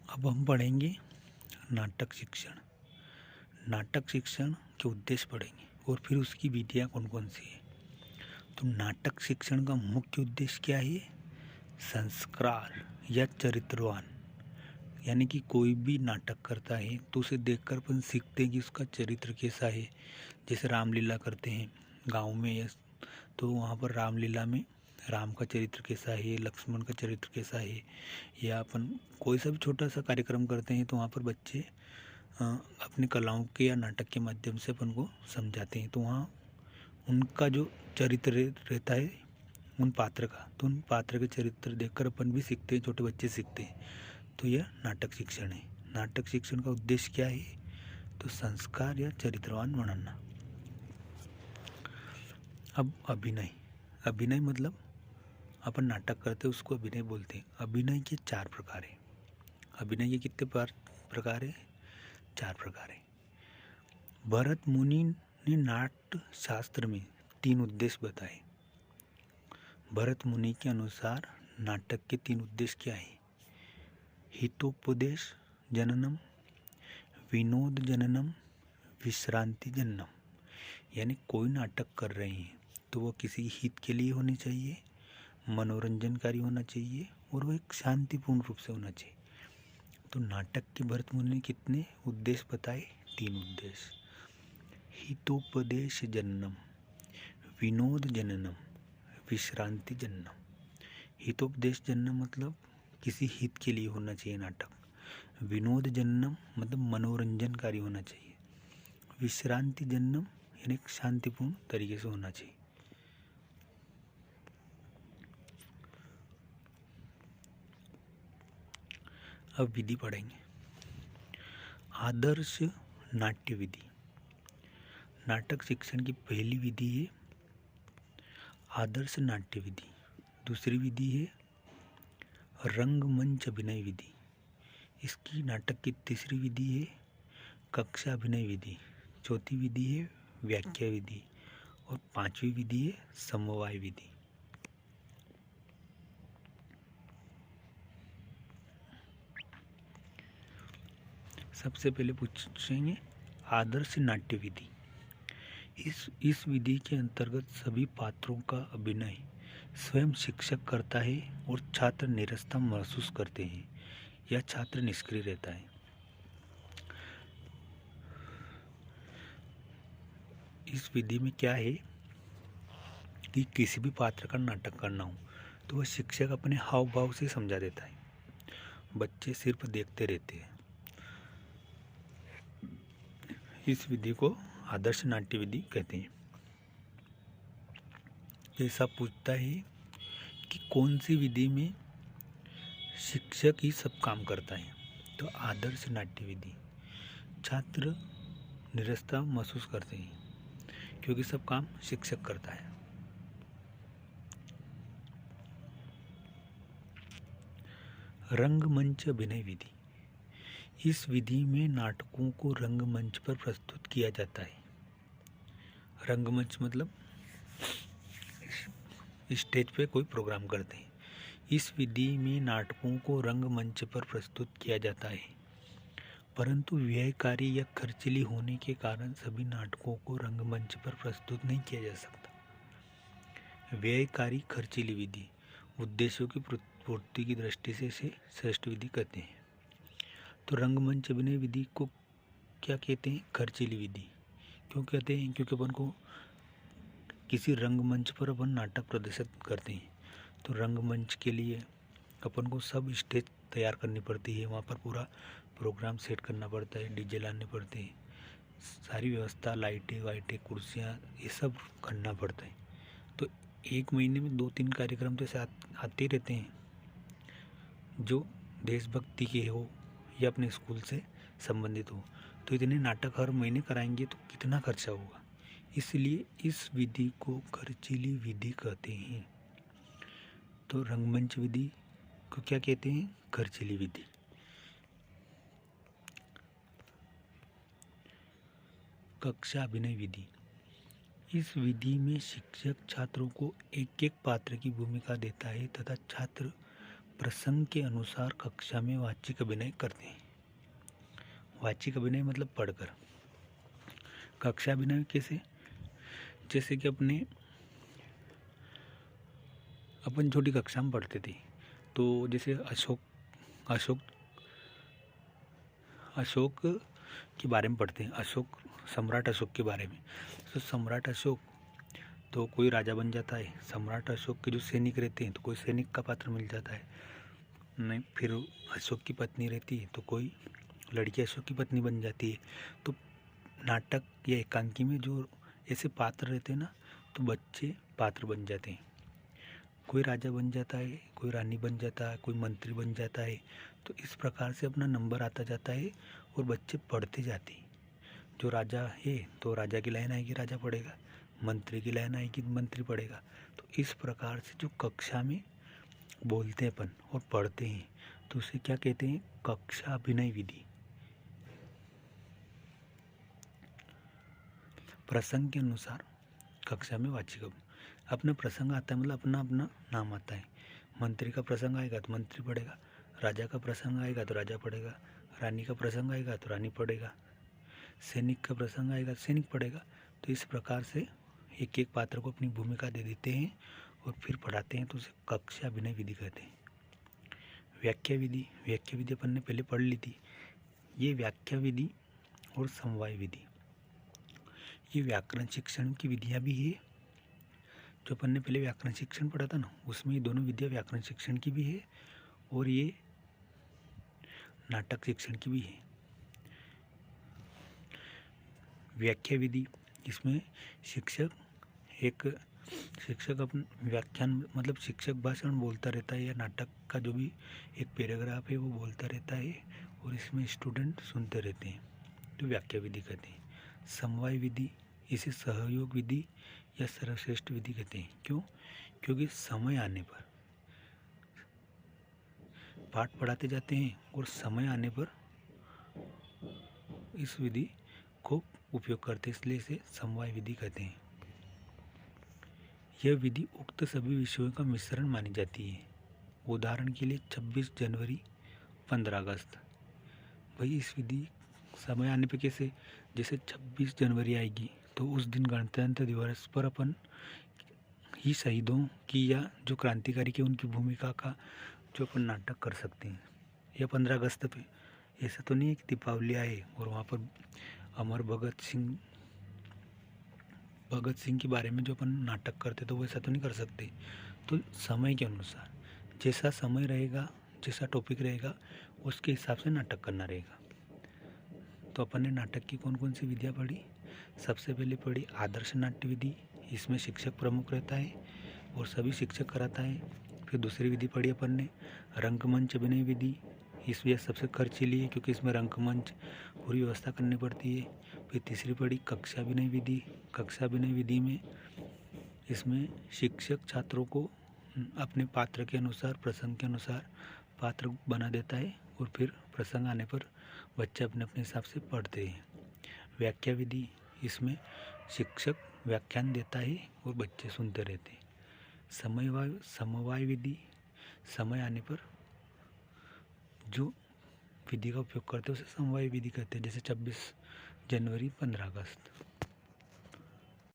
अब हम पढ़ेंगे नाटक शिक्षण। नाटक शिक्षण के उद्देश्य पढ़ेंगे और फिर उसकी विधियाँ कौन कौन सी है। तो नाटक शिक्षण का मुख्य उद्देश्य क्या है? संस्कार या चरित्रवान, यानी कि कोई भी नाटक करता है तो उसे देखकर अपन सीखते हैं कि उसका चरित्र कैसा है। जैसे रामलीला करते हैं गांव में, या तो वहाँ पर रामलीला में राम का चरित्र कैसा है, लक्ष्मण का चरित्र कैसा है, या अपन कोई सा भी छोटा सा कार्यक्रम करते हैं तो वहाँ पर बच्चे अपनी कलाओं के या नाटक के माध्यम से अपन को समझाते हैं। तो वहाँ उनका जो चरित्र रहता है उन पात्र का, तो उन पात्र के चरित्र देखकर अपन भी सीखते हैं, छोटे बच्चे सीखते हैं। तो यह नाटक शिक्षण है। नाटक शिक्षण का उद्देश्य क्या है? तो संस्कार या चरित्रवान बनाना। अब अभिनय। अभिनय मतलब अपन नाटक करते हैं उसको अभिनय बोलते हैं। अभिनय के 4 प्रकार हैं। अभिनय के कितने प्रकार हैं? 4 प्रकार हैं। भरत मुनि ने नाट्य शास्त्र में 3 उद्देश्य बताए। भरत मुनि के अनुसार नाटक के 3 उद्देश्य क्या है? हितोपदेश जननम, विनोद जननम, विश्रांति जननम। यानी कोई नाटक कर रहे हैं तो वो किसी हित के लिए होने चाहिए, मनोरंजनकारी होना चाहिए और वो एक शांतिपूर्ण रूप से होना चाहिए। तो नाटक के भरत मुनि ने कितने उद्देश्य बताए? 3 उद्देश्य। हितोपदेश जननम, विनोद जननम, विश्रांति जननम। हितोपदेश जननम मतलब किसी हित के लिए होना चाहिए नाटक। विनोद जननम मतलब मनोरंजनकारी होना चाहिए। विश्रांति जननम यानी शांतिपूर्ण तरीके से होना चाहिए। अब विधि पढ़ेंगे। आदर्श नाट्य विधि। नाटक शिक्षण की पहली विधि है आदर्श नाट्य विधि। दूसरी विधि है रंगमंच अभिनय विधि। इसकी नाटक की तीसरी विधि है कक्षा अभिनय विधि। चौथी विधि है व्याख्या विधि और 5वीं विधि है समवाय विधि। सबसे पहले पूछेंगे आदर्श नाट्य विधि। इस विधि के अंतर्गत सभी पात्रों का अभिनय स्वयं शिक्षक करता है और छात्र निरस्ता महसूस करते हैं या छात्र निष्क्रिय रहता है। इस विधि में क्या है कि किसी भी पात्र का नाटक करना हो तो वह शिक्षक अपने हाव भाव से समझा देता है, बच्चे सिर्फ देखते रहते हैं। इस विधि को आदर्श नाट्य विधि कहते हैं। ऐसा पूछता है कि कौन सी विधि में शिक्षक ही सब काम करता है। तो आदर्श नाट्य विधि छात्र निरस्ता महसूस करते हैं क्योंकि सब काम शिक्षक करता है। रंगमंच अभिनय विधि। इस विधि में नाटकों को रंगमंच पर प्रस्तुत किया जाता है। रंगमंच मतलब स्टेज पे कोई प्रोग्राम करते हैं। इस विधि में नाटकों को रंगमंच पर प्रस्तुत किया जाता है, परंतु व्ययकारी या खर्चीली होने के कारण सभी नाटकों को रंगमंच पर प्रस्तुत नहीं किया जा सकता। व्ययकारी खर्चीली विधि उद्देश्यों की पूर्ति की दृष्टि से इसे श्रेष्ठ विधि कहते हैं। तो रंगमंच अभिनय विधि को क्या कहते हैं? खर्चीली विधि। क्यों कहते हैं? क्योंकि अपन को किसी रंगमंच पर अपन नाटक प्रदर्शित करते हैं तो रंगमंच के लिए अपन को सब स्टेज तैयार करनी पड़ती है, वहाँ पर पूरा प्रोग्राम सेट करना पड़ता है, डीजे लाने पड़ते हैं, सारी व्यवस्था, लाइटें वाइटें, कुर्सियाँ, ये सब करना पड़ता है। तो 1 महीने में 2-3 कार्यक्रम तो आते रहते हैं जो देशभक्ति के हो या अपने स्कूल से संबंधित हो। तो इतने नाटक हर महीने कराएंगे तो कितना खर्चा होगा, इसलिए इस विधि को खर्चीली विधि कहते हैं। तो रंगमंच विधि को क्या कहते हैं? खर्चीली विधि। कक्षा अभिनय विधि। इस विधि में शिक्षक छात्रों को एक एक पात्र की भूमिका देता है तथा छात्र प्रसंग के अनुसार कक्षा में वाचिक अभिनय करते हैं। वाचिक अभिनय मतलब पढ़कर। कक्षा अभिनय कैसे? जैसे कि अपन छोटी कक्षा में पढ़ते थे, तो जैसे अशोक के बारे में पढ़ते हैं, सम्राट अशोक के बारे में। तो सम्राट अशोक तो कोई राजा बन जाता है, सम्राट अशोक के जो सैनिक रहते हैं तो कोई सैनिक का पात्र मिल जाता है, नहीं फिर अशोक की पत्नी रहती है तो कोई लड़की अशोक की पत्नी बन जाती है। तो नाटक या एकांकी में जो ऐसे पात्र रहते हैं ना, तो बच्चे पात्र बन जाते हैं। कोई राजा बन जाता है, कोई रानी बन जाता है, कोई मंत्री बन जाता है। तो इस प्रकार से अपना नंबर आता जाता है और बच्चे पढ़ते जाते हैं। जो राजा है तो राजा की लाइन आएगी, राजा पढ़ेगा, मंत्री की लाइन आएगी, मंत्री पढ़ेगा। तो इस प्रकार से जो कक्षा में बोलते हैं अपन और पढ़ते हैं, तो उसे क्या कहते हैं? कक्षा अभिनय विधि। प्रसंग के अनुसार कक्षा में वाचिक अभिनय। अपना प्रसंग आता है मतलब अपना अपना नाम आता है। मंत्री का प्रसंग आएगा तो मंत्री पढ़ेगा, राजा का प्रसंग आएगा तो राजा पढ़ेगा, रानी का प्रसंग आएगा तो रानी पढ़ेगा, सैनिक का प्रसंग आएगा तो सैनिक पढ़ेगा। तो इस प्रकार से एक एक पात्र को अपनी भूमिका दे देते हैं और फिर पढ़ाते हैं, तो उसे कक्षा अभिनय विधि कहते हैं। व्याख्या विधि। व्याख्या विधि अपन ने पहले पढ़ ली थी। ये व्याख्या विधि और समवाय विधि, ये व्याकरण शिक्षण की विधियाँ भी है। जो अपन ने पहले व्याकरण शिक्षण पढ़ा था ना, उसमें ये दोनों विधियाँ व्याकरण शिक्षण की भी है और ये नाटक शिक्षण की भी है। व्याख्या विधि, इसमें शिक्षक अपन व्याख्यान मतलब शिक्षक भाषण बोलता रहता है, या नाटक का जो भी एक पैराग्राफ है वो बोलता रहता है और इसमें स्टूडेंट सुनते रहते हैं, तो व्याख्या विधि कहते हैं। समवाय विधि, इसे सहयोग विधि या सर्वश्रेष्ठ विधि कहते हैं। क्यों? क्योंकि समय आने पर पाठ पढ़ाते जाते हैं और समय आने पर इस विधि को उपयोग करते हैं, इसलिए इसे समवाय विधि कहते हैं। यह विधि उक्त सभी विषयों का मिश्रण मानी जाती है। उदाहरण के लिए 26 जनवरी, 15 अगस्त। भाई इस विधि समय आने पे कैसे? जैसे 26 जनवरी आएगी तो उस दिन गणतंत्र दिवस पर अपन ही शहीदों की या जो क्रांतिकारी के उनकी भूमिका का जो अपन नाटक कर सकते हैं। या 15 अगस्त पे ऐसा तो नहीं है कि दीपावली आए और वहाँ पर अमर भगत सिंह के बारे में जो अपन नाटक करते तो वैसा तो नहीं कर सकते। तो समय के अनुसार जैसा समय रहेगा, जैसा टॉपिक रहेगा, उसके हिसाब से नाटक करना रहेगा। तो अपन ने नाटक की कौन कौन सी विधियाँ पढ़ी? सबसे पहले पढ़ी आदर्श नाट्य विधि, इसमें शिक्षक प्रमुख रहता है और सभी शिक्षक कराता है। फिर दूसरी विधि पढ़ी अपन ने रंगमंच अभिनय विधि, इसमें सबसे खर्चीली है क्योंकि इसमें रंगमंच पूरी व्यवस्था करनी पड़ती है। फिर तीसरी पढ़ी कक्षा अभिनय विधि। कक्षा अभिनय विधि में इसमें शिक्षक छात्रों को अपने पात्र के अनुसार, प्रसंग के अनुसार पात्र बना देता है और फिर प्रसंग आने पर बच्चे अपने अपने हिसाब से पढ़ते हैं। व्याख्या विधि, इसमें शिक्षक व्याख्यान देता है और बच्चे सुनते रहते हैं। समवाय विधि, समय आने पर जो विधि का उपयोग करते हैं उसे समवाय विधि कहते हैं, जैसे 26 जनवरी, 15 अगस्त।